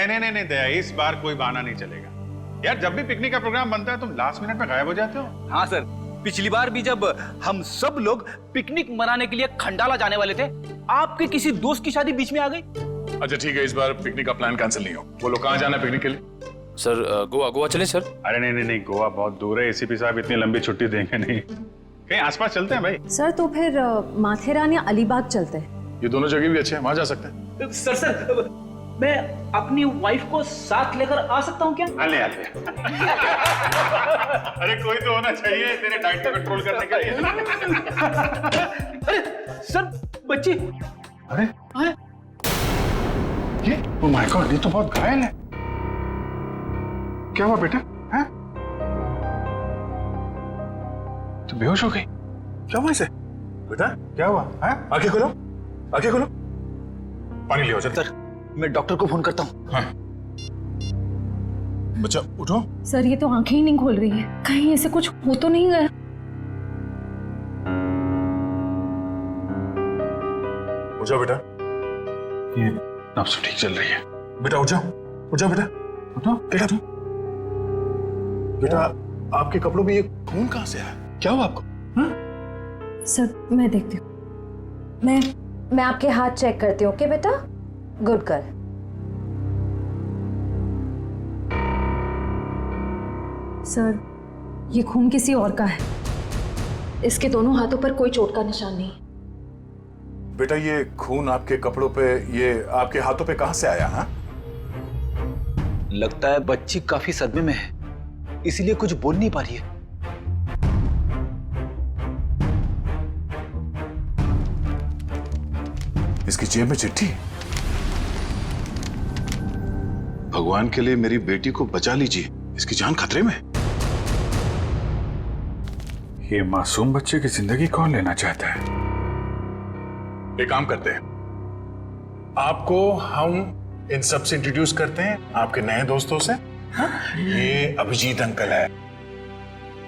नहीं दया, इस बार कोई बहाना नहीं चलेगा यार। जब भी पिकनिक का प्रोग्राम बनता है तुम लास्ट मिनट में गायब हो जाते हो। हाँ सर, पिछली बार भी जब हम सब लोग पिकनिक मनाने के लिए खंडाला जाने वाले थे, आपके किसी दोस्त की शादी बीच में आ गई। अच्छा ठीक है, इस बार पिकनिक का प्लान कैंसिल नहीं हो। बोलो कहाँ जाना है पिकनिक के लिए? सर गोवा चलें सर? अरे नहीं, गोवा बहुत दूर है, एसीपी साहब इतनी लंबी छुट्टी देंगे नहीं। कहीं आसपास चलते हैं भाई। सर तो फिर माथेरान या अलीबाग चलते हैं। ये दोनों जगह भी अच्छे हैं, वहां जा सकते हैं। सर मैं अपनी वाइफ को साथ लेकर आ सकता हूँ क्या? आले अरे कोई तो होना चाहिए तेरे डाइट को कंट्रोल करने के लिए। अरे सर बच्ची। अरे ये ओह माय गॉड, ये तो बहुत घायल है। क्या हुआ बेटा? हैं? तो बेहोश हो गई? क्या हुआ इसे? बेटा क्या हुआ? हैं? आंखें खोलो, आंखें खोलो, पानी ले आओ जल्दी। सर मैं डॉक्टर को फोन करता हूँ। हाँ। बच्चा उठो। सर ये तो आंखें ही नहीं खोल रही है, कहीं ऐसे कुछ हो तो नहीं गया? उठ जाओ बेटा। ये नब्ज ठीक चल रही है। बेटा उठ जाओ, उठ जाओ बेटा, उठो बेटा उठो। बेटा आपके कपड़ों में ये खून कहाँ से आया? क्या हुआ आपको? सर मैं देखती हूँ। मैं आपके हाथ चेक करती हूँ। ओके बेटा, गुड गर्ल। सर ये खून किसी और का है, इसके दोनों हाथों पर कोई चोट का निशान नहीं। बेटा ये खून आपके कपड़ों पे, ये आपके हाथों पे कहाँ से आया? हाँ लगता है बच्ची काफी सदमे में है, इसीलिए कुछ बोल नहीं पा रही है। इसकी जेब में चिट्ठी। भगवान के लिए मेरी बेटी को बचा लीजिए, इसकी जान खतरे में। ये मासूम बच्चे की जिंदगी कौन लेना चाहता है? एक काम करते हैं, आपको हम इन सब से इंट्रोड्यूस करते हैं, आपके नए दोस्तों से। ये अभिजीत अंकल है।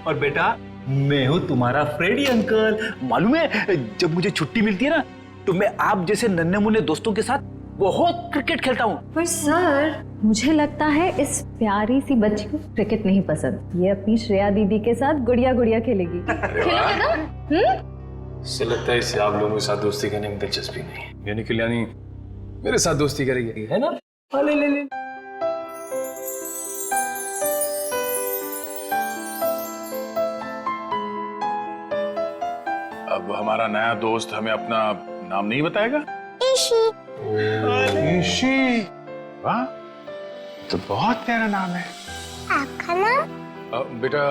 और बेटा मैं हूँ तुम्हारा फ्रेडी अंकल। मालूम है जब मुझे छुट्टी मिलती है ना, तो मैं आप जैसे नन्हे मुन्ने दोस्तों के साथ बहुत क्रिकेट खेलता हूँ। पर सर मुझे लगता है इस प्यारी सी बच्ची को क्रिकेट नहीं पसंद, ये अपनी श्रेया दीदी के साथ गुड़िया गुड़िया खेलेगी। खेलोगे ना? इससे लगता है इसे आप लोगों के साथ दोस्ती करने में दिलचस्पी नहीं है, यानी कल्याणी मेरे साथ दोस्ती करेगी, है ना? ले ले ले। अब हमारा नया दोस्त हमें अपना नाम नहीं बताएगा? ईशी। वाह, तो बहुत प्यारा नाम है। आपका नाम? बेटा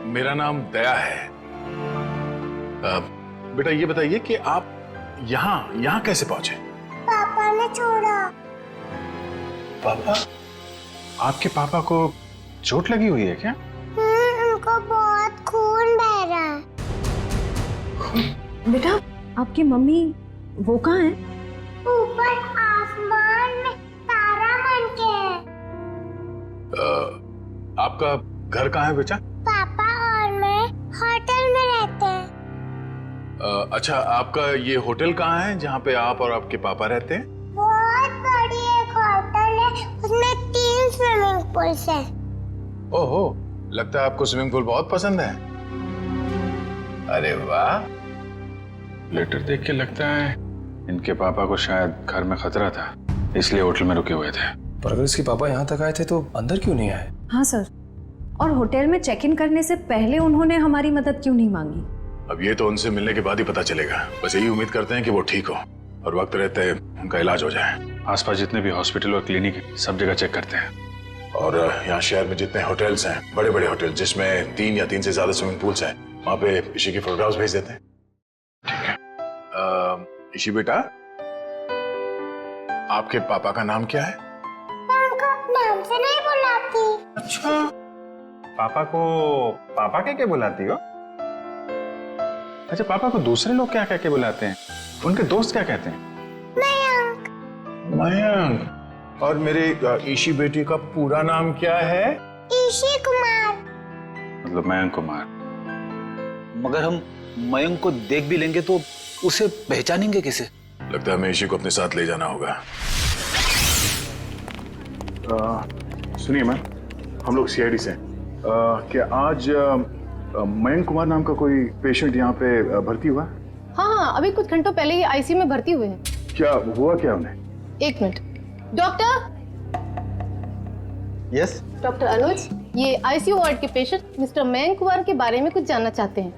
मेरा नाम दया है। बेटा ये बताइए कि आप यहाँ कैसे पहुंचे? पापा ने छोड़ा। पापा? आपके पापा को चोट लगी हुई है क्या? उनको बहुत खून बह रहा है। बेटा आपकी मम्मी वो कहाँ है? ऊपर आसमान में तारा बन के है। आपका घर कहाँ है बेटा? पापा और मैं होटल में रहते हैं। अच्छा आपका ये होटल कहाँ है जहाँ पे आप और आपके पापा रहते हैं? बहुत बड़ी एक होटल है, उसमें 3 स्विमिंग पूल्स हैं। ओहो, लगता है आपको स्विमिंग पूल बहुत पसंद है। अरे वाह। लेटर देख के लगता है इनके पापा को शायद घर में खतरा था, इसलिए होटल में रुके हुए थे। पर अगर इसके पापा यहाँ तक आए थे तो अंदर क्यों नहीं आए? हाँ सर, और होटल में चेक इन करने से पहले उन्होंने हमारी मदद क्यों नहीं मांगी? अब ये तो उनसे मिलने के बाद ही पता चलेगा। बस यही उम्मीद करते हैं कि वो ठीक हो और वक्त रहते उनका इलाज हो जाए। आसपास जितने भी हॉस्पिटल और क्लिनिक है सब जगह चेक करते हैं। और यहाँ शहर में जितने होटल्स हैं, बड़े बड़े होटल जिसमें 3 या 3 से ज्यादा स्विमिंग पूल्स हैं, वहाँ पे ईशी की फोटोग्राफ्स भेज देते हैं। ठीक है। ईशी बेटा, आपके पापा का नाम क्या है? मैं उनको नाम से नहीं बुलाती। अच्छा, पापा को पापा कह के बुलाती हो? अच्छा, पापा को दूसरे लोग क्या कह के बुलाते हैं? उनके दोस्त क्या कहते हैं? मयंक। मयंक। और मेरे ईशी बेटी का पूरा नाम क्या है? ईशी कुमार। मतलब मयंक कुमार। मगर हम मयंक को देख भी लेंगे तो उसे पहचानेंगे कैसे? लगता है हमें ईशी को अपने साथ ले जाना होगा। सुनिए मैम, हम लोग सीआईडी से हैं। क्या आज मयंक कुमार नाम का कोई पेशेंट यहाँ पे भर्ती हुआ? हाँ, अभी कुछ घंटों पहले ही आईसीयू में भर्ती हुए हैं। क्या हुआ क्या उन्हें? एक मिनट। डॉक्टर। यस। डॉक्टर अनुज, ये आईसीयू वार्ड के पेशेंट मिस्टर मयंक कुमार के बारे में कुछ जानना चाहते हैं।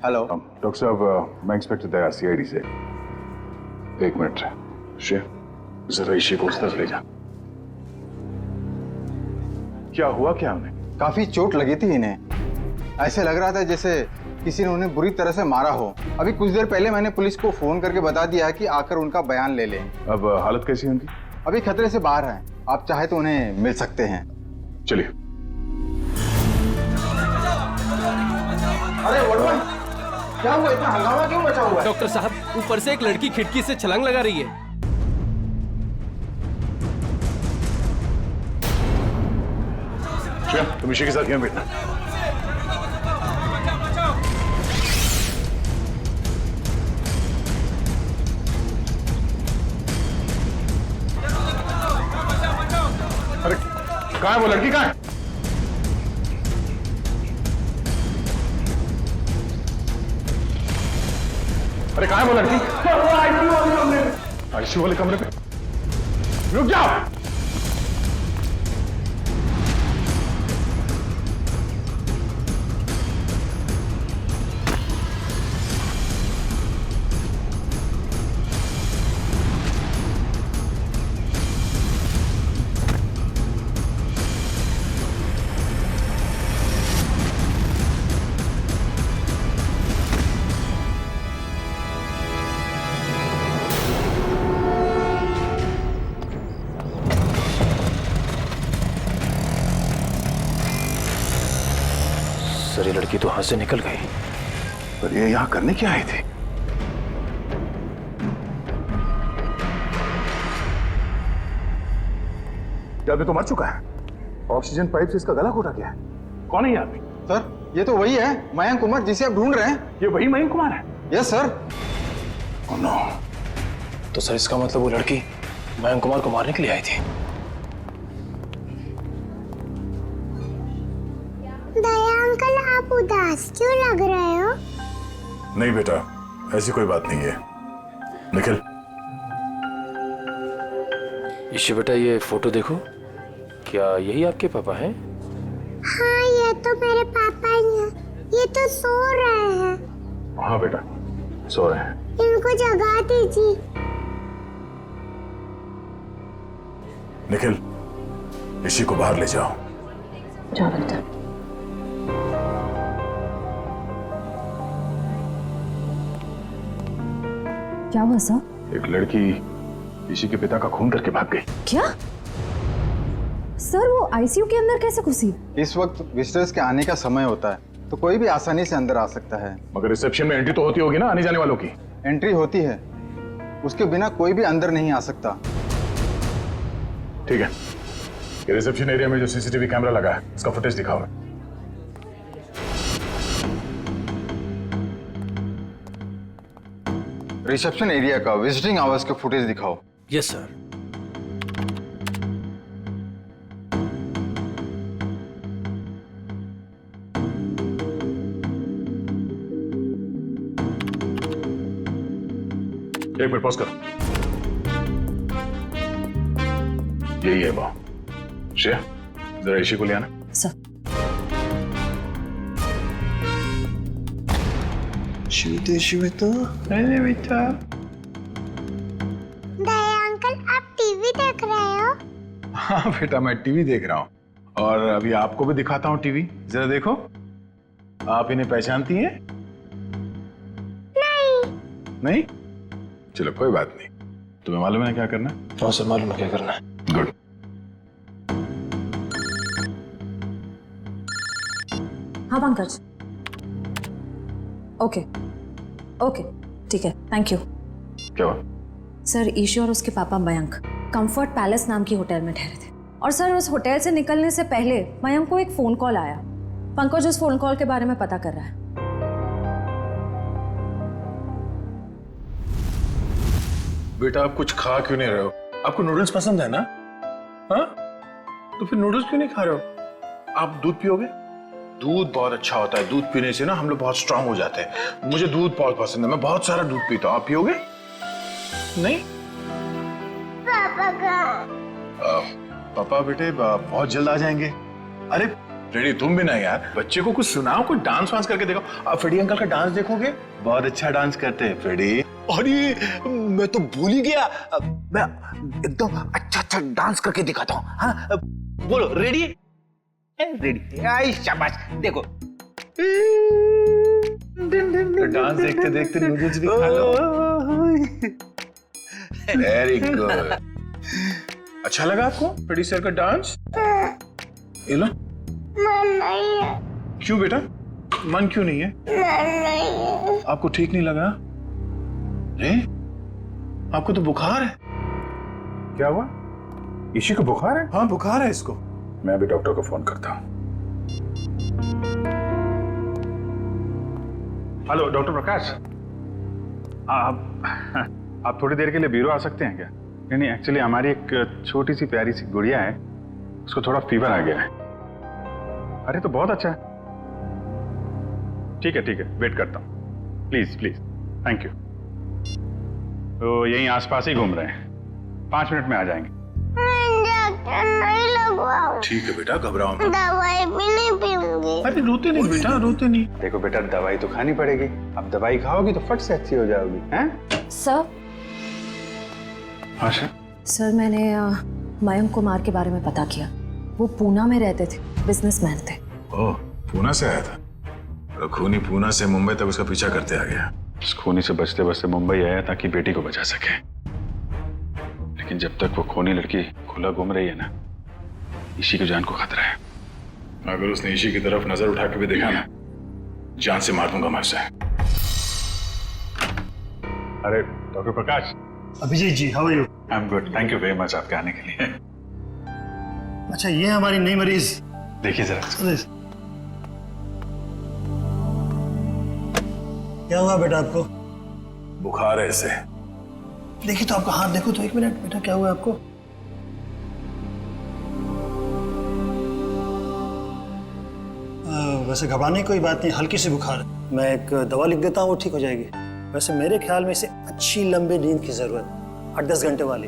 हेलो डॉक्टर साहब, मैं इंस्पेक्टर दया सीआईडी से। एक मिनट श्रेया, जरा इसी को उस तरफ ले जा। क्या हुआ क्या उन्हें? काफी चोट लगी थी इन्हें। ऐसे लग रहा था जैसे किसी ने उन्हें बुरी तरह से मारा हो। अभी कुछ देर पहले मैंने पुलिस को फोन करके बता दिया है कि आकर उनका बयान ले लें। अब हालत कैसी है उनकी? अभी खतरे से बाहर हैं। आप चाहे तो उन्हें मिल सकते हैं। चलिए। अरे वड़वन, क्या हुआ? इतना हंगामा क्यों मचा हुआ है? डॉक्टर साहब, ऊपर से एक लड़की खिड़की से छलांग लगा रही है। श्रेया, तुम इसी के साथ यहाँ बैठना। अरे कहाँ है वो लड़की? कहाँ है? अरे कहाँ है वो लड़की? आईसीयू वाले कमरे पे। रुक जाओ। सर, ये लड़की तो हाथ से निकल गई। पर ये यहाँ करने क्या आए थे? क्या अभी तो मर चुका है? ऑक्सीजन पाइप से इसका गला घोटा गया है। कौन है ये आदमी? सर, ये तो वही है मयंक कुमार जिसे आप ढूंढ रहे हैं। ये वही मयंक कुमार है? Yes sir. Oh no. तो सर, इसका मतलब वो लड़की मयंक कुमार को मारने के लिए आई थी। दया अंकल, आप उदास क्यों लग रहे हो? नहीं बेटा, ऐसी कोई बात नहीं है। निखिल, ईशु बेटा, ये फोटो देखो। क्या यही आपके पापा हैं? हाँ, ये तो मेरे पापा ही हैं। ये तो सो रहे हैं। हाँ बेटा, सो रहे हैं। इनको जगा दीजिए। निखिल, इसी को बाहर ले जाओ। जाओ बेटा। क्या हुआ सर? एक लड़की इसी के पिता का खून करके भाग गई। क्या सर, वो आईसीयू के अंदर कैसे घुसी? इस वक्त विजिटर्स के आने का समय होता है, तो कोई भी आसानी से अंदर आ सकता है। मगर रिसेप्शन में एंट्री तो होती होगी ना आने जाने वालों की? एंट्री होती है, उसके बिना कोई भी अंदर नहीं आ सकता। ठीक है, ये रिसेप्शन एरिया में जो सीसीटीवी कैमरा लगा है उसका फुटेज दिखाओ। रिसेप्शन एरिया का विजिटिंग आवर्स के फुटेज दिखाओ। Yes sir. एक मिनट पॉज करो। यही है वो। श्रेया, जरा इसी को ले आना। सर। अरे बेटा, दया अंकल, आप टीवी देख रहे हो? हाँ बेटा, मैं टीवी देख रहा हूँ और अभी आपको भी दिखाता हूँ टीवी। जरा देखो, आप इन्हें पहचानती हैं? नहीं? चलो कोई बात नहीं। तुम्हें मालूम है क्या करना है? हाँ सर, मालूम है क्या करना है। गुड। हाँ पंकज। ओके ओके, ठीक है, थैंक यू। क्या हुआ? सर, ईशू और उसके पापा मयंक कंफर्ट पैलेस नाम की होटल में ठहरे थे और सर उस होटल से निकलने से पहले मयंक को एक फोन कॉल आया। पंकज उस फोन कॉल के बारे में पता कर रहा है। बेटा, आप कुछ खा क्यों नहीं रहे हो? आपको नूडल्स पसंद है ना? हाँ? तो फिर नूडल्स क्यों नहीं खा रहे हो? आप दूध पियोगे? दूध बहुत अच्छा होता है, दूध पीने से ना हम लोग बहुत स्ट्रांग हो जाते हैं। मुझे दूध बहुत पसंद है, मैं बहुत सारा दूध पीता हूँ। आप पियोगे? नहीं? पापा कहाँ? पापा बेटे बहुत जल्द आ जाएंगे। अरे फ्रेडी तुम भी ना यार, बच्चे को कुछ सुनाओ, कुछ डांस वांस करके देखो। आप फ्रेडी अंकल का डांस देखोगे, बहुत अच्छा डांस करते हैं फ्रेडी। अरे मैं तो भूल ही गया, मैं एकदम अच्छा डांस करके दिखाता हूँ। हाँ बोलो, रेडी? रेडी, आई शाबाश, देखो। डांस देखते देखते नूडल्स भी खा लो। Very good. अच्छा लगा आपको फ्रेडी सर का डांस? ये लो। मन नहीं है। क्यों बेटा, मन क्यों नहीं है? मन नहीं है। आपको ठीक नहीं लगा? रे, आपको तो बुखार है। क्या हुआ? इसी को बुखार है? हाँ बुखार है इसको। मैं अभी डॉक्टर को फोन करता हूँ। हेलो डॉक्टर प्रकाश, आप थोड़ी देर के लिए ब्यूरो आ सकते हैं क्या? नहीं एक्चुअली हमारी एक छोटी सी प्यारी सी गुड़िया है, उसको थोड़ा फीवर आ गया है। अरे तो बहुत अच्छा है। ठीक है वेट करता हूँ, प्लीज प्लीज, थैंक यू। तो यहीं आसपास ही घूम रहे हैं, 5 मिनट में आ जाएंगे। इंजेक्शन नहीं लगवाऊं। ठीक है बेटा, घबराओ मत। दवाई भी नहीं पीऊंगी। अरे रोते नहीं बेटा, रोते नहीं। देखो बेटा, दवाई तो खानी पड़ेगी। अब दवाई खाओगी तो फट से अच्छी हो जाओगी। हैं? सर, आशा, सर मैंने मयंक कुमार के बारे में पता किया। वो पूना में रहते थे, बिजनेसमैन थे। ओह, पूना से आया था? तो खूनी पूना से मुंबई तक उसका पीछा करते आ गया। उस खूनी से बचते बचते मुंबई आया ताकि बेटी को बचा सके, लेकिन जब तक वो खूनी लड़की खुला घूम रही है ना, ईशी की जान को खतरा है। अगर उसने ईशी की तरफ नजर उठा के भी देखा ना, जान से मार दूंगा मैं उसे। अरे doctor Prakash. Abhijit ji, how are you? I am good, thank you very much आपके आने के लिए। अच्छा, ये हमारी नई मरीज। देखिए जरा। क्या हुआ बेटा आपको? बुखार है इसे। देखिए तो आपका हाथ देखो तो, 1 मिनट बेटा, क्या हुआ आपको? वैसे घबराने की कोई बात नहीं, हल्की सी बुखार है। मैं एक दवा लिख देता हूँ, वो ठीक हो जाएगी। वैसे मेरे ख्याल में इसे अच्छी लंबी नींद की जरूरत, 8-10 घंटे वाली।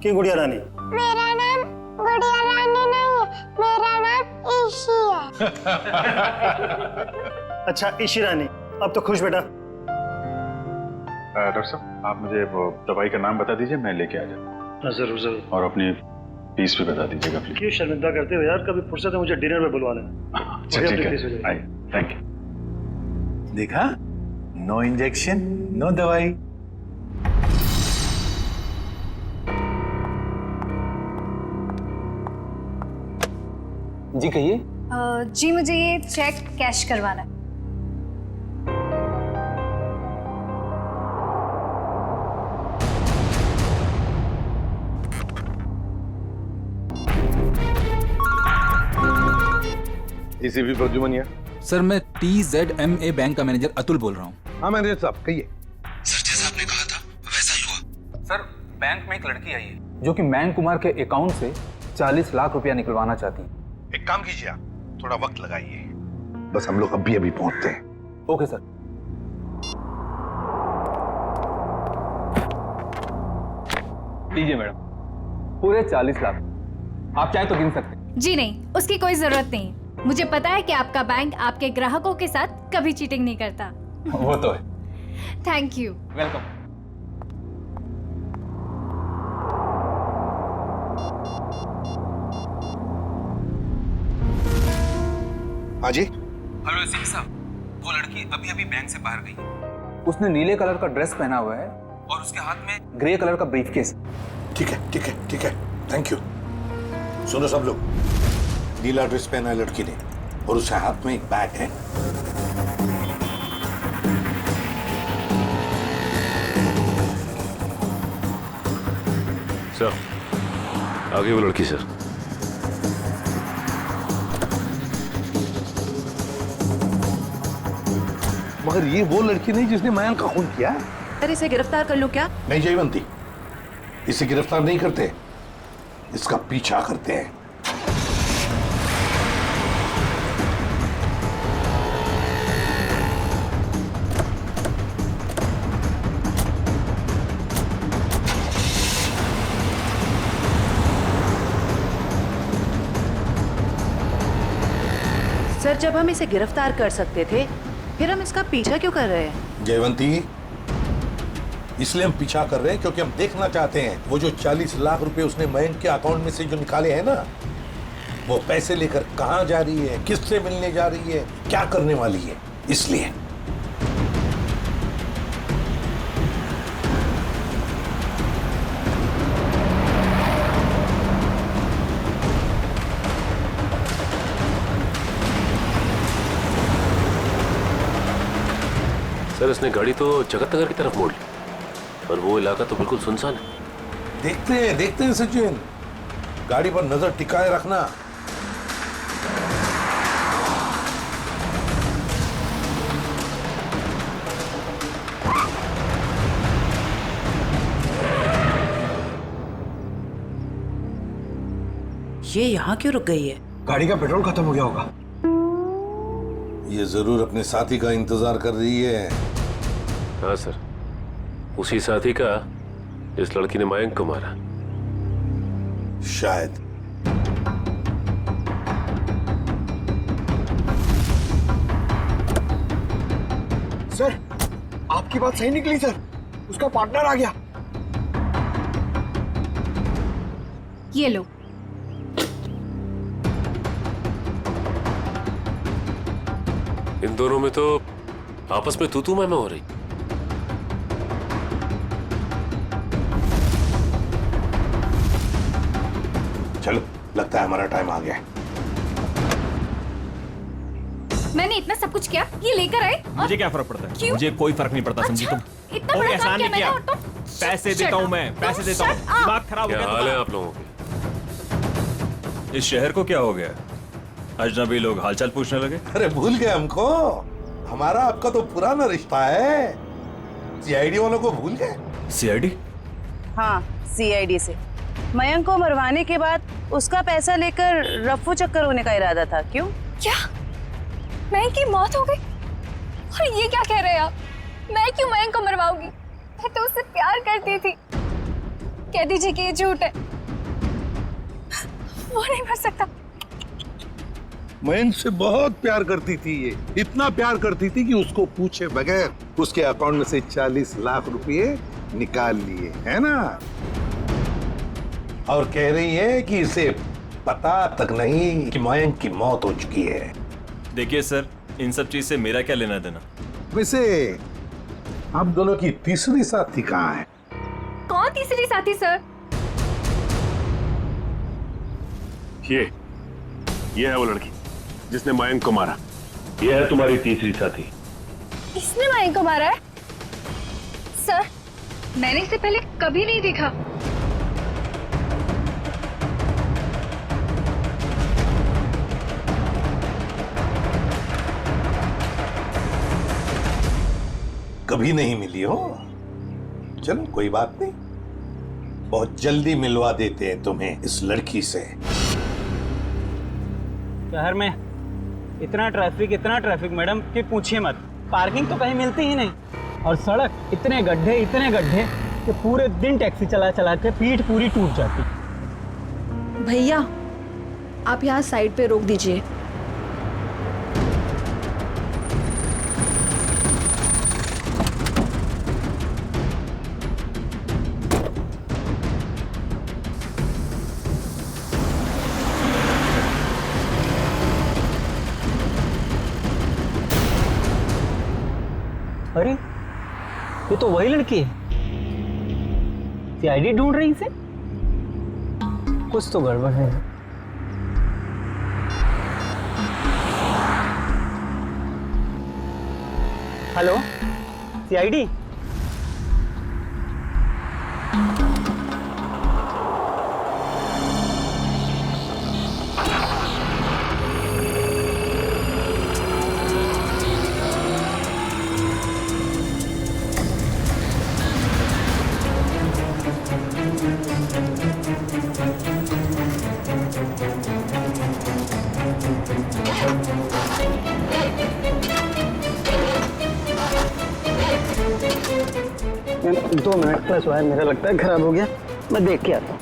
क्यों गुड़िया रानी? मेरा नाम गुड़िया रानी नहीं है, मेरा नाम ईशी है। अच्छा ईशी रानी, अब तो खुश बेटा। डॉक्टर साहब, आप मुझे वो दवाई का नाम बता दीजिए, मैं लेके आ जाऊँ। जरूर जरूर। और अपनी फीस भी बता दीजिएगा प्लीज। क्यों शर्मिंदा करते हो यार, कभी फुर्सत है मुझे डिनर में बुलवा लेना। अच्छा ठीक है, आइए, थैंक यू। देखा, नो इंजेक्शन नो दवाई। जी कहिए। जी मुझे ये चेक कैश करवाना है। एसीपी प्रद्युमन। सर मैं TZMA बैंक का मैनेजर अतुल बोल रहा हूँ। हाँ मैनेजर साहब कहिए। सर जैसा आपने कहा था वैसा ही हुआ। सर बैंक में एक लड़की आई है जो कि मयंक कुमार के अकाउंट से 40 लाख रुपया निकलवाना चाहती है। एक काम कीजिए, आप थोड़ा वक्त लगाइए, बस हम लोग अभी पहुंचते हैं। Okay sir. लीजिए मैडम, पूरे 40 लाख। आप चाहे तो गिन सकते हैं। जी नहीं, उसकी कोई जरूरत नहीं। मुझे पता है कि आपका बैंक आपके ग्राहकों के साथ कभी चीटिंग नहीं करता। वो तो है। Thank you. वेलकम। हाँ जी। हेलो सिंह साहब, वो लड़की अभी अभी बैंक से बाहर गई। उसने नीले कलर का ड्रेस पहना हुआ है और उसके हाथ में ग्रे कलर का ब्रीफकेस। ठीक है, थैंक यू। सुनो सब लोग, नीला ड्रेस पहना है लड़की ने और उसके हाथ में एक बैग है। सर, आगे वो लड़की सर। मगर ये वो लड़की नहीं जिसने मयंक का खून किया। सर इसे गिरफ्तार कर लूं क्या? नहीं जयवंती, इसे गिरफ्तार नहीं करते, इसका पीछा करते हैं। सर, जब हम इसे गिरफ्तार कर सकते थे फिर हम इसका पीछा क्यों कर रहे हैं? जयवंती, इसलिए हम पीछा कर रहे हैं क्योंकि हम देखना चाहते हैं वो जो 40 लाख रुपए उसने मयंक के अकाउंट में से जो निकाले हैं ना, वो पैसे लेकर कहां जा रही है, किससे मिलने जा रही है, क्या करने वाली है, इसलिए। सर, इसने गाड़ी तो जगत नगर की तरफ मोड़ ली और वो इलाका तो बिल्कुल सुनसान है। देखते हैं सचिन, गाड़ी पर नजर टिकाए रखना। ये यहाँ क्यों रुक गई है? गाड़ी का पेट्रोल खत्म हो गया होगा। ये जरूर अपने साथी का इंतजार कर रही है। हाँ सर, उसी साथी का इस लड़की ने मयंक को मारा। शायद। सर, आपकी बात सही निकली सर, उसका पार्टनर आ गया। ये लो। इन दोनों में तो आपस में तू मैं हो रही। चलो, लगता है हमारा टाइम आ गया है। मैंने इतना सब कुछ किया, ये लेकर आए। मुझे क्या फर्क पड़ता है? क्यों? मुझे कोई फर्क नहीं पड़ता। समझी तुम? इतना बड़ा काम किया मैंने और तुम? पैसे देता हूँ मैं, पैसे देता हूँ। दिमाग खराब हो गया। क्या हाल है आप लोगों के? इस शहर को क्या हो गया? अजनबी लोग हालचाल पूछने लगे। अरे भूल गए हमको? हमारा आपका तो पुराना रिश्ता है। सीआईडी वालों को भूल गए? सीआईडी? हाँ, सीआईडी से। मयंक को मरवाने के बाद उसका पैसा लेकर रफू चक्कर होने का इरादा था। क्यों? क्या मयंक की मौत हो गई? और ये क्या कह रहे हैं आप? मैं क्यों मयंक को मरवाऊंगी? मैं तो उससे प्यार करती थी। कह दीजिए कि ये झूठ है। वो नहीं मर सकता। मयंक से बहुत प्यार करती थी ये, इतना प्यार करती थी कि उसको पूछे बगैर उसके अकाउंट में से 40 लाख रुपए निकाल लिए, है ना? और कह रही है कि इसे पता तक नहीं कि मयंक की मौत हो चुकी है। देखिए सर, इन सब चीज से मेरा क्या लेना देना? वैसे आप दोनों की तीसरी साथी कहाँ है? कौन तीसरी साथी सर? ये है वो लड़की जिसने मयंक को मारा। ये है तुम्हारी तीसरी साथी। इसने मयंक को मारा है? सर, मैंने इसे पहले कभी नहीं देखा। कभी नहीं मिली हो? चलो कोई बात नहीं, बहुत जल्दी मिलवा देते हैं तुम्हें इस लड़की से। शहर में इतना ट्रैफिक मैडम कि पूछिए मत। पार्किंग तो कहीं मिलती ही नहीं, और सड़क इतने गड्ढे कि पूरे दिन टैक्सी चला चला के पीठ पूरी टूट जाती। भैया, आप यहाँ साइड पे रोक दीजिए। अरे, ये तो वही लड़की है। सीआईडी ढूंढ रही इसे? कुछ तो गड़बड़ है। Hello, CID? दो मिनट प्लस वायर मेरा लगता है खराब हो गया, मैं देख के आता हूँ।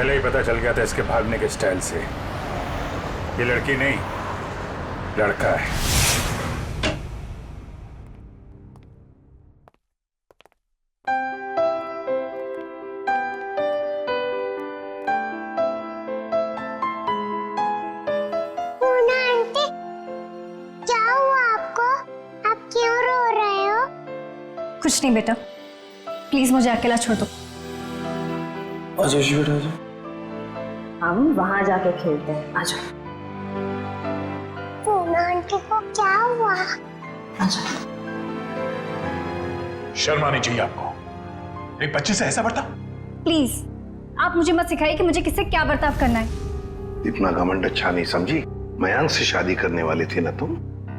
पहले ही पता चल गया था इसके भागने के स्टाइल से। ये लड़की नहीं, लड़का है। पूना आंटी, क्या हुआ आपको? आप क्यों रो रहे हो? कुछ नहीं बेटा, प्लीज मुझे अकेला छोड़ दो। आजा बेटा आजा। हम वहां जाके खेलते हैं, आ जाओ। पूना आंटी को क्या हुआ? शर्म आनी चाहिए आपको, एक बच्चे से ऐसा बर्ताव। प्लीज आप मुझे मत सिखाइए कि मुझे किससे क्या बर्ताव करना है। इतना घमंड अच्छा नहीं समझी। मयांक से शादी करने वाली थी ना तुम?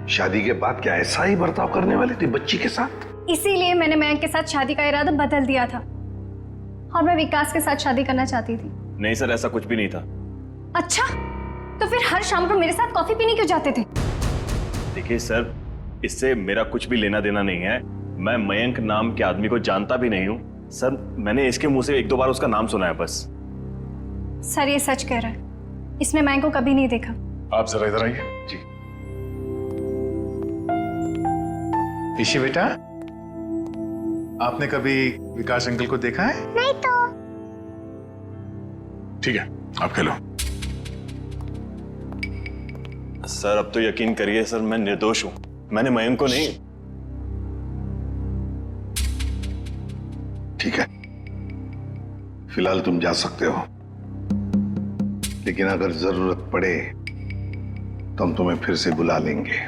शादी के बाद क्या ऐसा ही बर्ताव करने वाली थी बच्ची के साथ? इसीलिए मैंने मयंक के साथ शादी का इरादा बदल दिया था और मैं विकास के साथ शादी करना चाहती थी। नहीं सर, ऐसा कुछ भी नहीं था। अच्छा, तो फिर हर शाम को मेरे साथ कॉफी पीने क्यों जाते थे? देखिए सर, इससे मेरा कुछ भी लेना देना नहीं है। मैं मयंक नाम के आदमी को जानता भी नहीं हूँ सर। मैंने इसके मुंह से 1-2 बार उसका नाम सुना है बस। सर ये सच कह रहा है, इसने मयंक को कभी नहीं देखा। आप जरा इधर आइए। जी ईशी बेटा, आपने कभी विकास अंकल को देखा है? नहीं तो। ठीक है, आप खेलो। सर अब तो यकीन करिए सर, मैं निर्दोष हूं। मैंने मयंक को नहीं। ठीक है, फिलहाल तुम जा सकते हो, लेकिन अगर जरूरत पड़े तो हम तुम्हें फिर से बुला लेंगे।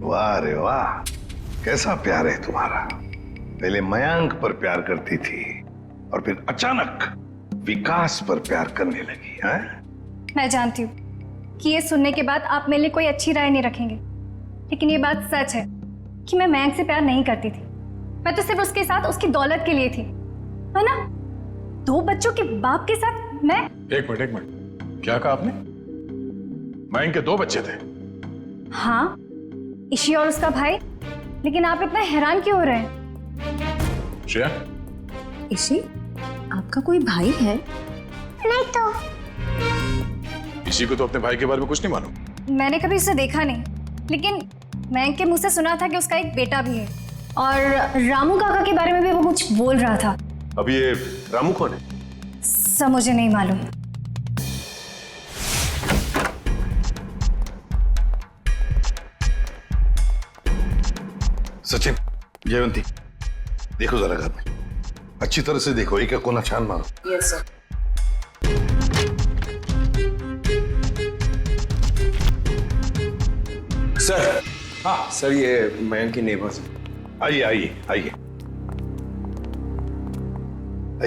वाह रे वाह, कैसा प्यार है तुम्हारा। पहले मयंक पर प्यार करती थी और फिर अचानक विकास पर प्यार करने लगी है? मैं जानती हूँ कि ये सुनने के बाद आप मेरे लिए कोई अच्छी राय नहीं रखेंगे, लेकिन ये बात सच है कि मैं मयंक से प्यार नहीं करती थी। मैं तो सिर्फ उसके साथ उसकी दौलत के लिए थी, है ना? 2 बच्चों के बाप के साथ मैं। एक मिनट, क्या कहा आपने? मयंक के 2 बच्चे थे? हाँ, ईशी और उसका भाई। लेकिन आप इतना हैरान क्यों हो रहे हैं? श्रेया, ईशी, आपका कोई भाई है? नहीं तो। इसी को तो अपने भाई के बारे में कुछ नहीं मालूम। मैंने कभी उसे देखा नहीं, लेकिन मयंक के मुंह से सुना था कि उसका एक बेटा भी है और रामू काका के बारे में भी वो कुछ बोल रहा था। अब ये रामू कौन है? सब मुझे नहीं मालूम। सचिन, जयवंती, देखो जरा घर में अच्छी तरह से देखो, एक कोना छान मारो। Yes sir. सर, हाँ सर, ये मयंक की नेबर्स। आइए आइए आइए,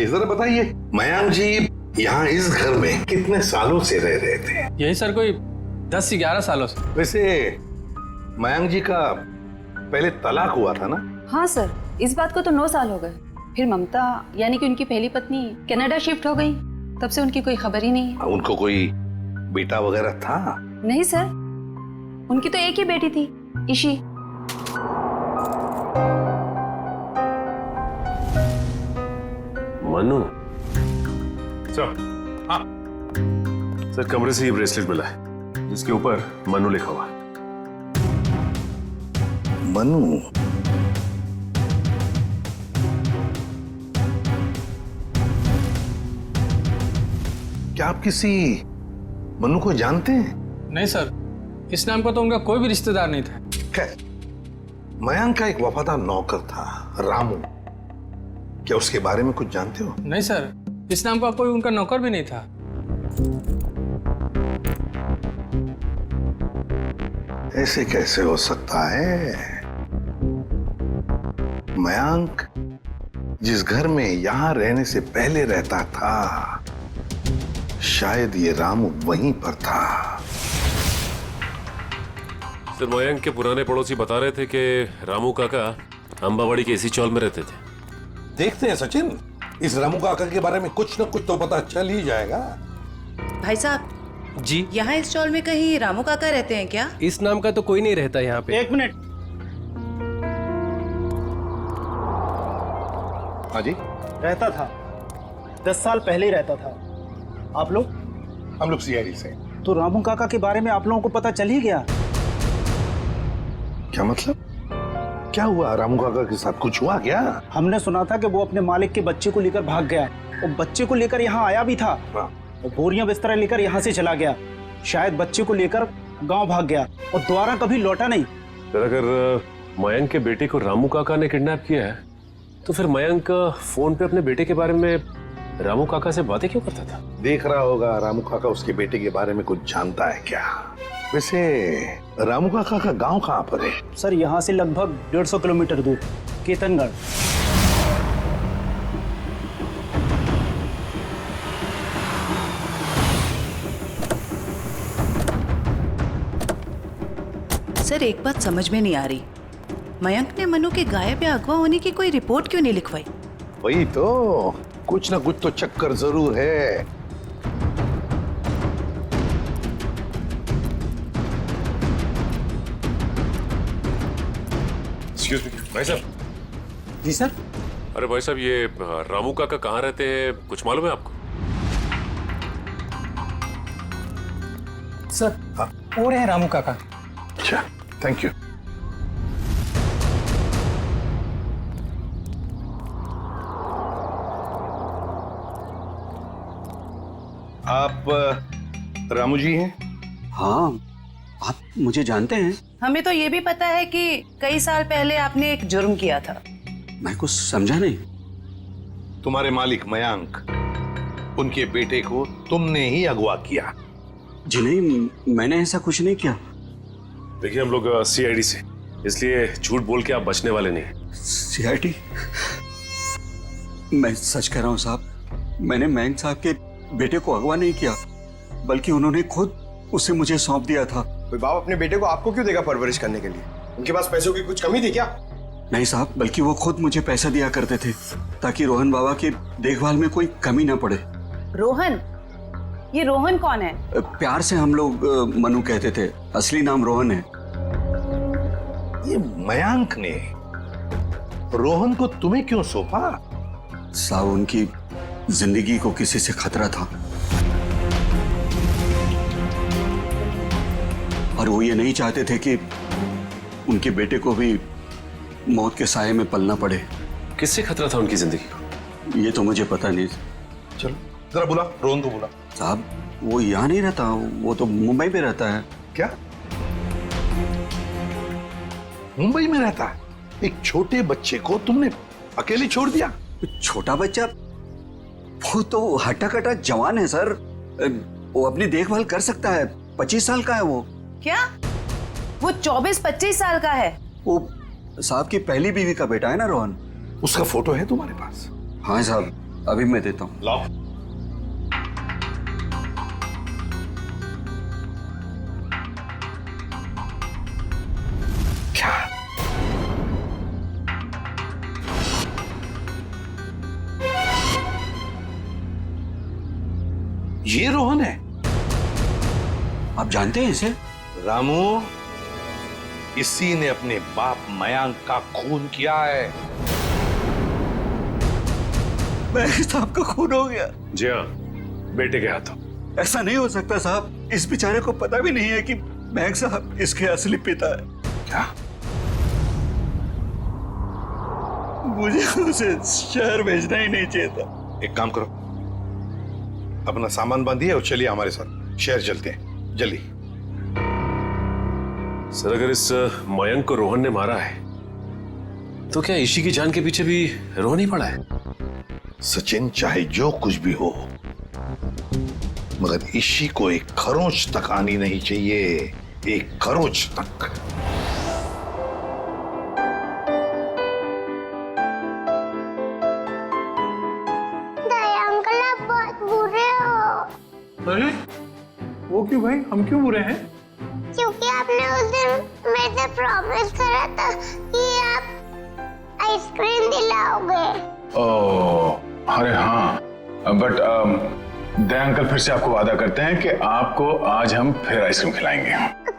जरा बताइए, मयंक जी यहाँ इस घर में कितने सालों से रह रहे थे? यही सर कोई 10 से 11 सालों से। वैसे मयंक जी का पहले तलाक हुआ था ना? हाँ सर, इस बात को तो 9 साल हो गए। फिर ममता यानी कि उनकी पहली पत्नी कनाडा शिफ्ट हो गई, तब से उनकी कोई खबर ही नहीं है। उनको कोई बेटा वगैरह था? नहीं सर, उनकी तो एक ही बेटी थी, ईशी। मनु सर। हाँ सर, कमरे से ये ब्रेसलेट मिला है जिसके ऊपर मनु लिखा हुआ है। मनु? क्या आप किसी मनु को जानते हैं? नहीं सर, इस नाम का तो उनका कोई भी रिश्तेदार नहीं था। खैर, मयंक का एक वफादार नौकर था रामू, क्या उसके बारे में कुछ जानते हो? नहीं सर, इस नाम का कोई उनका नौकर भी नहीं था। ऐसे कैसे हो सकता है? मयंक जिस घर में यहां रहने से पहले रहता था, शायद ये रामू वहीं पर था। सर, मयंक के पुराने पड़ोसी बता रहे थे कि रामू काका अंबावाड़ी के इसी चौल में रहते थे। देखते हैं सचिन, इस रामू काका के बारे में कुछ न कुछ तो पता चल ही जाएगा। भाई साहब जी, यहाँ इस चौल में कहीं रामू काका रहते हैं क्या? इस नाम का तो कोई नहीं रहता यहाँ पे। एक मिनट। हाँ जी, रहता था, 10 साल पहले ही रहता था। आप लोग? हम लोग सीआईडी से। तो रामू काका के बारे में आप लोगों को पता चल ही गया? क्या मतलब? क्या हुआ रामू काका के साथ? कुछ हुआ क्या? हमने सुना था कि वो अपने मालिक के बच्चे को लेकर भाग गया और बच्चे को लेकर यहाँ आया भी था और बोरियां बिस्तर लेकर यहाँ से चला गया। शायद बच्चे को लेकर गांव भाग गया और दोबारा कभी लौटा नहीं। सर अगर मयंक के बेटे को रामू काका ने किडनैप किया है तो फिर मयंक फोन पे अपने बेटे के बारे में रामू काका से बातें क्यों करता था? देख रहा होगा रामू काका उसके बेटे के बारे में कुछ जानता है क्या। वैसे रामू काका का गांव कहाँ पर है? सर यहाँ से लगभग 150 किलोमीटर दूर, केतनगढ़। सर एक बात समझ में नहीं आ रही, मयंक ने मनु के गायब या अगवा होने की कोई रिपोर्ट क्यों नहीं लिखवाई? वही तो, कुछ ना कुछ तो चक्कर जरूर है। एक्सक्यूज मी भाई साहब। जी सर। अरे भाई साहब ये रामू काका कहाँ रहते हैं, कुछ मालूम है आपको? सर वो रहे रामू काका। अच्छा, थैंक यू। आप रामू जी हैं? हाँ, आप मुझे जानते हैं? हमें तो ये भी पता है कि कई साल पहले आपने एक जुर्म किया था। मैं कुछ समझा नहीं। तुम्हारे मालिक मयंक, उनके बेटे को तुमने ही अगवा किया। जी नहीं, मैंने ऐसा कुछ नहीं किया। देखिए हम लोग सीआईडी से, इसलिए झूठ बोल के आप बचने वाले नहीं। सीआईडी? मैं सच कह रहा हूँ साहब, मैंने मयंक साहब के बेटे को अगवा नहीं किया, बल्कि उन्होंने खुद उसे मुझे सौंप दिया था। कोई बाप अपने बेटे को आपको क्यों देगा परवरिश करने के लिए? उनके पास पैसों की कुछ कमी थी क्या? नहीं साहब, बल्कि वो खुद मुझे पैसा दिया करते थे ताकि रोहन बाबा की देखभाल में कोई कमी ना पड़े। रोहन? ये रोहन कौन है? प्यार से हम लोग मनु कहते थे, असली नाम रोहन है। ये मयंक ने रोहन को तुम्हें क्यों सौंपा? साहब उनकी जिंदगी को किसी से खतरा था और वो ये नहीं चाहते थे कि उनके बेटे को भी मौत के साये में पलना पड़े। किससे खतरा था उनकी जिंदगी को? ये तो मुझे पता नहीं। चलो जरा बुला, रोहन को बुला। साहब वो यहाँ नहीं रहता, वो तो मुंबई में रहता है। क्या मुंबई में रहता है? एक छोटे बच्चे को तुमने अकेले छोड़ दिया? छोटा बच्चा? वो तो हट्टा कट्टा जवान है सर, वो अपनी देखभाल कर सकता है। 25 साल का है वो। क्या? वो 24-25 साल का है? वो साहब की पहली बीवी का बेटा है ना रोहन। उसका फोटो है तुम्हारे पास? हाँ साहब, अभी मैं देता हूँ। लाओ। क्या? ये रोहन है? आप जानते हैं इसे? रामू, इसी ने अपने बाप मयंक का खून किया है। मयंक साहब का खून हो गया? जी हाँ, बेटे के हाथों। ऐसा नहीं हो सकता साहब, इस बेचारे को पता भी नहीं है कि मयंक साहब इसके असली पिता है। क्या? मुझे उसे शहर भेजना ही नहीं चाहिए था। एक काम करो, अपना सामान बांधिए और चलिए हमारे साथ, शहर चलते हैं जल्दी। सर अगर इस मयंक को रोहन ने मारा है तो क्या ईशी की जान के पीछे भी रोहन ही पड़ा है? सचिन, चाहे जो कुछ भी हो, मगर ईशी को एक खरोंच तक आनी नहीं चाहिए, एक खरोंच तक। दया अंकल आप बहुत बुरे हो। अरे वो क्यों भाई, हम क्यों बुरे हैं? क्योंकि आपने उस दिन मेरे से प्रॉमिस करा था कि आप आइसक्रीम दिलाओगे। ओह अरे हाँ, बट दया अंकल फिर से आपको वादा करते हैं कि आपको आज हम फिर आइसक्रीम खिलाएंगे।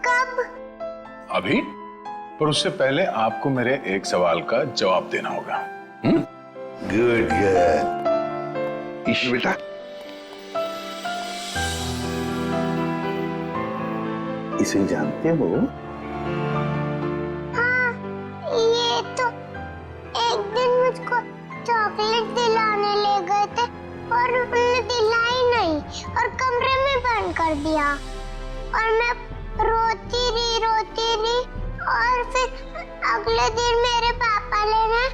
कब? अभी, पर उससे पहले आपको मेरे एक सवाल का जवाब देना होगा। Good good. बेटा इसे जानते हो? हाँ, ये तो एक दिन मुझको चॉकलेट दिलाने ले गए थे और उन्होंने दिलाई नहीं और कमरे में बंद कर दिया और मैं रोती रही और फिर अगले दिन मेरे पापा लेने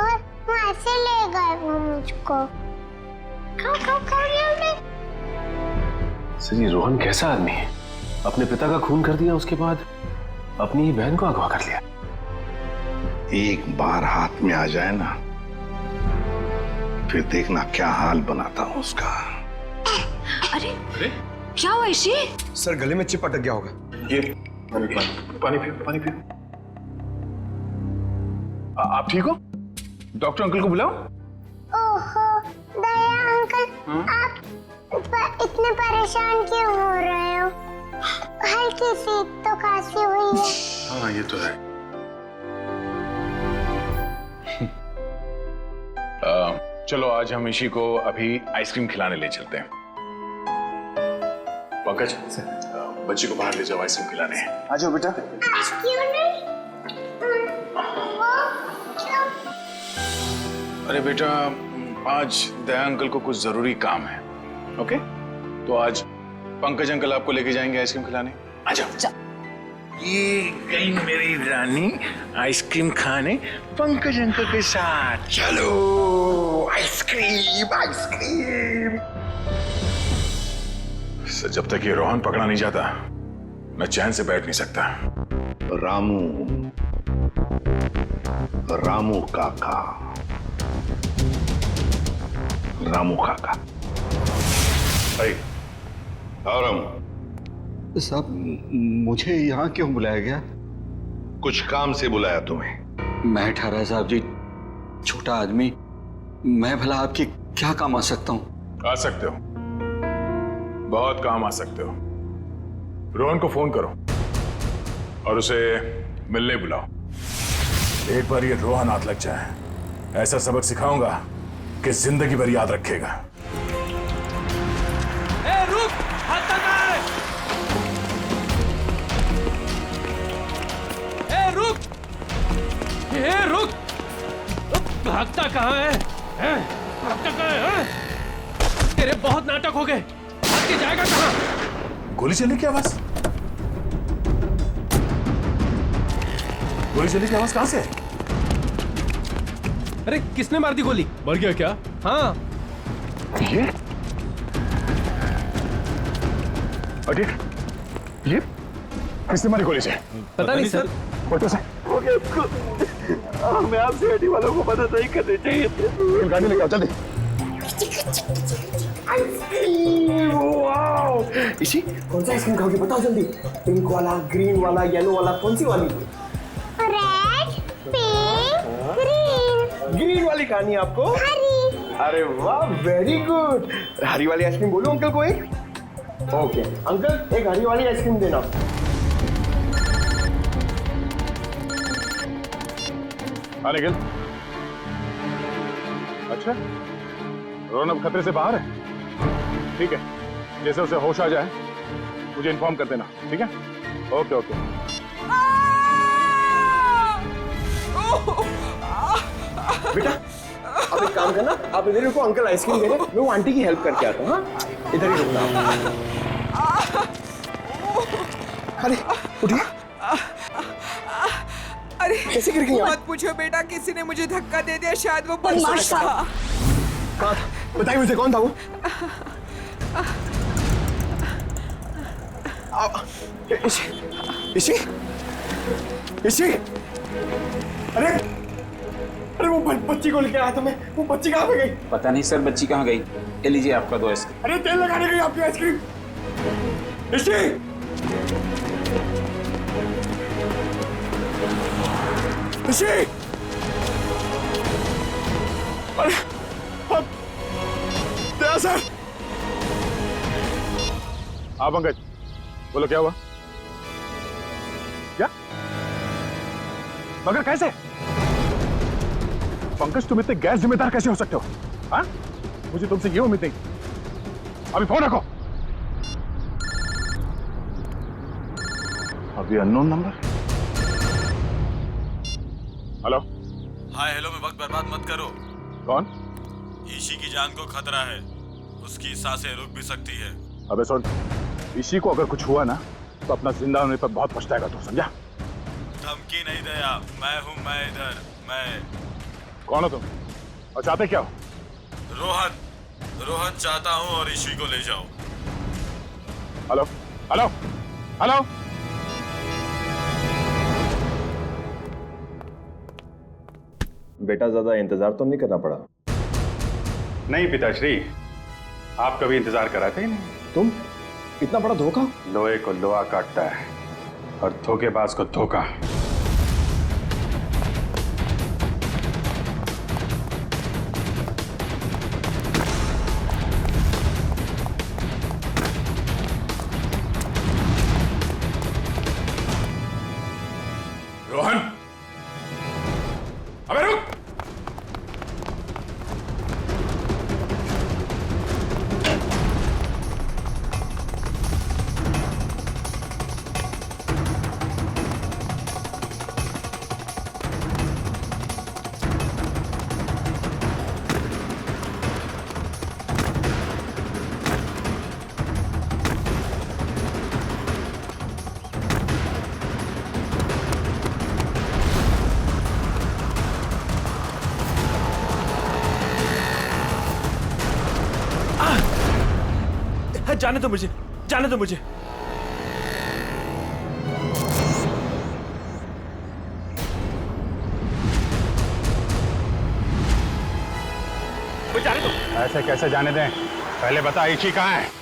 और वहाँ से ले गए वो मुझको। सर ये रोहन कैसा आदमी है? अपने पिता का खून कर दिया, उसके बाद अपनी ही बहन को अगवा कर लिया। एक बार हाथ में आ जाए ना, फिर देखना क्या हाल बनाता हूं उसका। अरे क्या हुआ इशी? सर गले में चिप अटक गया होगा। ये पानी पियो। आप ठीक हो? डॉक्टर अंकल को बुलाओ। ओहो दया अंकल, आप इतने परेशान क्यों हो रहे हो? हल्की सी तो खांसी हुई है। हाँ ये तो है। चलो आज हम इशी को अभी आइसक्रीम खिलाने ले चलते हैं। पंकज बच्ची को बाहर ले जाओ, आइसक्रीम खिलाने हैं। आ जाओ बेटा। क्यों नहीं? अरे बेटा आज दया अंकल को कुछ जरूरी काम है। ओके तो आज पंकज अंकल आपको लेके जाएंगे आइसक्रीम खिलाने। आ जाओ। ये गई मेरी रानी आइसक्रीम खाने पंकज अंकल के साथ। चलो आइसक्रीम। जब तक ये रोहन पकड़ा नहीं जाता मैं चैन से बैठ नहीं सकता। रामू काका। साहब मुझे यहाँ क्यों बुलाया गया? कुछ काम से बुलाया तुम्हें। मैं ठहरा साहब जी, छोटा आदमी, मैं भला आपके क्या काम आ सकता हूँ? आ सकते हो, बहुत काम आ सकते हो। रोहन को फोन करो और उसे मिलने बुलाओ। एक बार ये रोहन हाथ लग जाए, ऐसा सबक सिखाऊंगा कि जिंदगी भर याद रखेगा। ए रुक, हाथ लगा। ए रुक, भागता कहाँ है? भागता कहाँ है? तेरे बहुत नाटक हो गए, भाग के जाएगा कहाँ? गोली चलने की आवाज? गोली चलने की आवाज कहां से? अरे किसने मार दी गोली? मर गया क्या? हाँ। ये किसने मारी गोली से? पता नहीं सर। फोटो से हमें आपसे हड्डी वालों को मदद नहीं करनी चाहिए थी। गाड़ी लेके आओ जल्दी। इसी कौन सा आइसक्रीम खाओगे बताओ जल्दी। पिंक वाला, ग्रीन वाला, येलो वाला, कौन सी वाली? Red, pink, green. ग्रीन वाली खानी है आपको? हरी। अरे वाह वेरी गुड। हरी वाली आइसक्रीम बोलो अंकल को एक। ओके अंकल एक हरी वाली आइसक्रीम देना। हाँ निखिल। अच्छा रोहन अब खतरे से बाहर है? ठीक है, जैसे उसे होश आ जाए मुझे इन्फॉर्म कर देना, ठीक है? Okay okay. बेटा आप एक काम करना, आप इधर रुको, अंकल आइसक्रीम दे रहे, मैं वो आंटी की हेल्प करके आता हूँ। हाँ इधर ही रुकना। अरे उठिए। अरे कैसे गिर गई? मत पूछो बेटा, किसी ने मुझे धक्का दे दिया, शायद वो बदमाश था। कहाँ था? बताइए मुझे कौन था वो? इसी अरे वो बच्ची को लेके आया था मैं, वो बच्ची कहाँ पे गई? पता नहीं सर, बच्ची कहाँ गई? ये लीजिए आपका 2 आइसक्रीम। अरे तेल लगाने गई आपकी आइसक्रीम। इसी अरे सर। हाँ पंकज बोलो क्या हुआ? क्या मगर कैसे? पंकज तुम इतने गैर जिम्मेदार कैसे हो सकते हो? हाँ मुझे तुमसे ये उम्मीद नहीं। अभी फोन रखो। अभी unknown number. Hello. Hi hello में वक्त बर्बाद मत करो। कौन? ईशी की जान को खतरा है, उसकी सांसें रुक भी सकती है। अबे सुन, ईशी को अगर कुछ हुआ ना तो अपना जिंदा होने पर बहुत पछताएगा तू, समझा? धमकी नहीं दया, मैं हूँ, मैं इधर, मैं। कौन हो तुम और चाहते क्या हो? रोहन चाहता हूँ और ईशी को ले जाओ। Hello hello hello. बेटा ज्यादा इंतजार तो नहीं करना पड़ा? नहीं पिताश्री, आप कभी इंतजार कराते ही नहीं। तुम इतना बड़ा धोखा? लोहे को लोहा काटता है और धोखेबाज को धोखा। रोहन, अबे रुक। जाने दो मुझे, जाने दो मुझे। जाने दो। ऐसे कैसे जाने दें? पहले बता ईशी कहाँ है?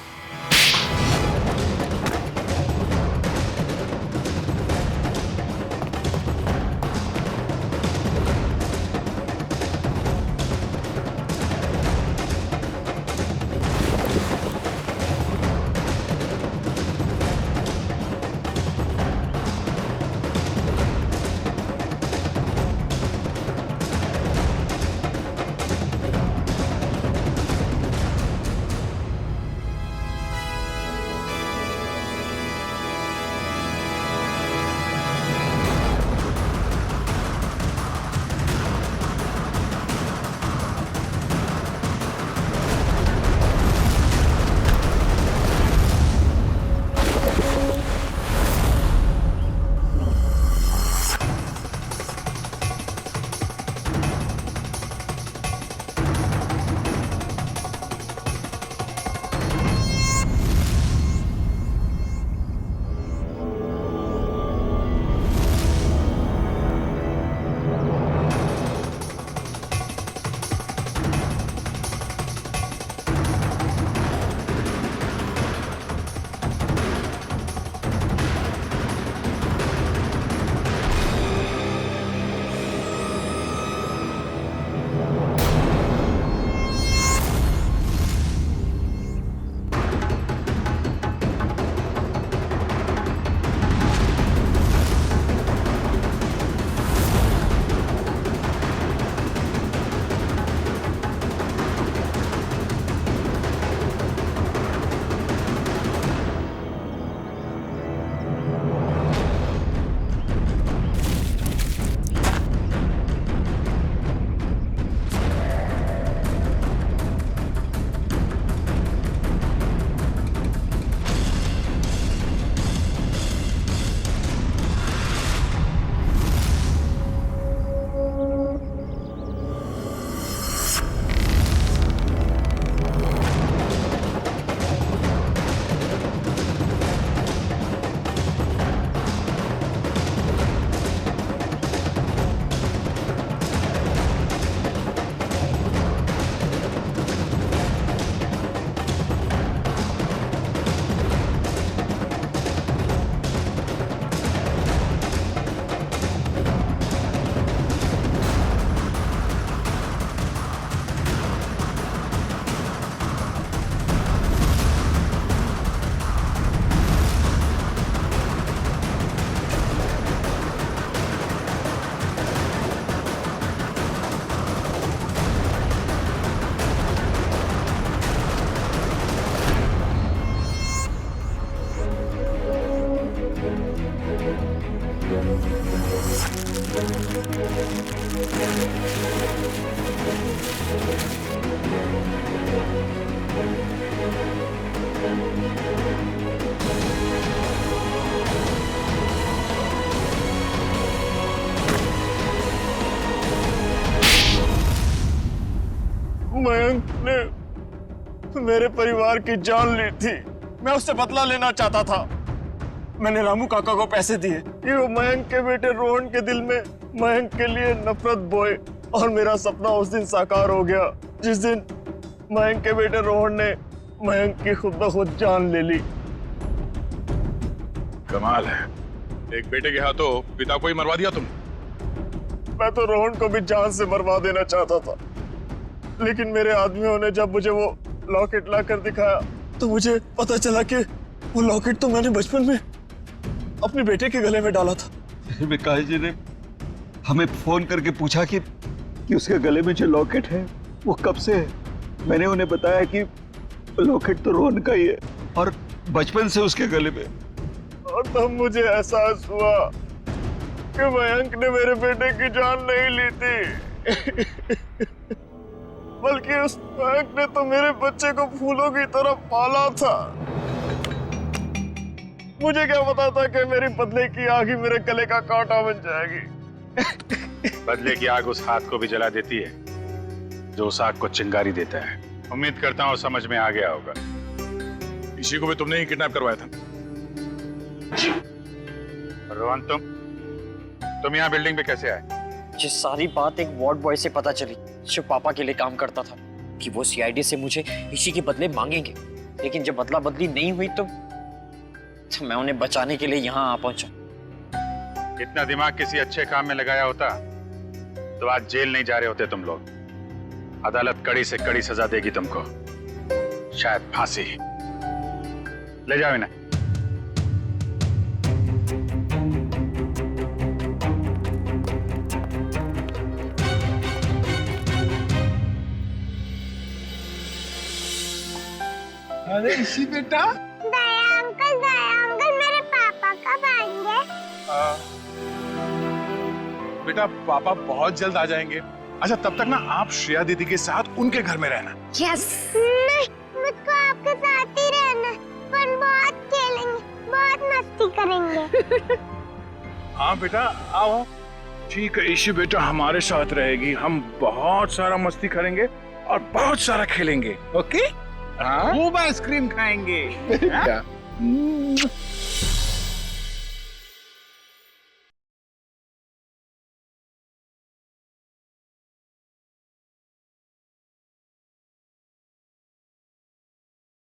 मयंक ने मेरे परिवार की जान ली थी। मैं उससे बदला लेना चाहता था। मैंने रामू काका को पैसे दिए कि वो मयंक के बेटे रोहन के दिल में मयंक के लिए नफरत बोए, और मेरा सपना उस दिन साकार हो गया जिस दिन मयंक के बेटे रोहन ने मयंक की खुद ब खुद जान ले ली। कमाल है, एक बेटे के हाथों पिता को ही मरवा दिया तुम। मैं तो रोहन को भी जान से मरवा देना चाहता था, लेकिन मेरे आदमियों ने जब मुझे वो लॉकेट लाकर दिखाया तो मुझे पता चला कि वो लॉकेट तो मैंने बचपन में अपने बेटे के गले में डाला था। विकास जी ने हमें फोन करके पूछा कि उसके गले में जो लॉकेट है वो कब से है। मैंने उन्हें बताया कि लॉकेट तो रोहन का ही है और बचपन से उसके गले में। और तब मुझे एहसास हुआ कि मयंक ने मेरे बेटे की जान नहीं ली थी बल्कि उस मयंक ने तो मेरे बच्चे को फूलों की तरह पाला था। मुझे क्या पता था कि मेरी बदले की आग ही मेरे गले का कांटा बन जाएगी। बदले की आग उस हाथ को भी जला देती है जो उस आग को चिंगारी देता है। उम्मीद करता हूँ समझ में आ गया होगा। इसी को भी तुमने ही किडनैप करवाया था। रोहन, तुम यहाँ बिल्डिंग पे कैसे आए? ये सारी बात एक वार्ड बॉय से पता चली जो पापा के लिए काम करता था, कि वो सीआईडी से मुझे इसी के बदले मांगेंगे। लेकिन जब बदला बदली नहीं हुई तो मैं उन्हें बचाने के लिए यहाँ आ पहुंचा। इतना दिमाग किसी अच्छे काम में लगाया होता तो आज जेल नहीं जा रहे होते तुम लोग। अदालत कड़ी से कड़ी सजा देगी तुमको, शायद फांसी। ले जाओ इन्हें। अरे इसी बेटा, दया अंकल मेरे पापा कब आएंगे? बेटा पापा बहुत जल्द आ जाएंगे। अच्छा तब तक ना आप श्रेया दीदी के साथ उनके घर में रहना। यस। नहीं, मुझको आपके साथ ही रहना। पर बहुत खेलेंगे, बहुत मस्ती करेंगे। हाँ बेटा आओ। ठीक है ईशी बेटा हमारे साथ रहेगी। हम बहुत सारा मस्ती करेंगे और बहुत सारा खेलेंगे। ओके? खूब आइसक्रीम खाएंगे।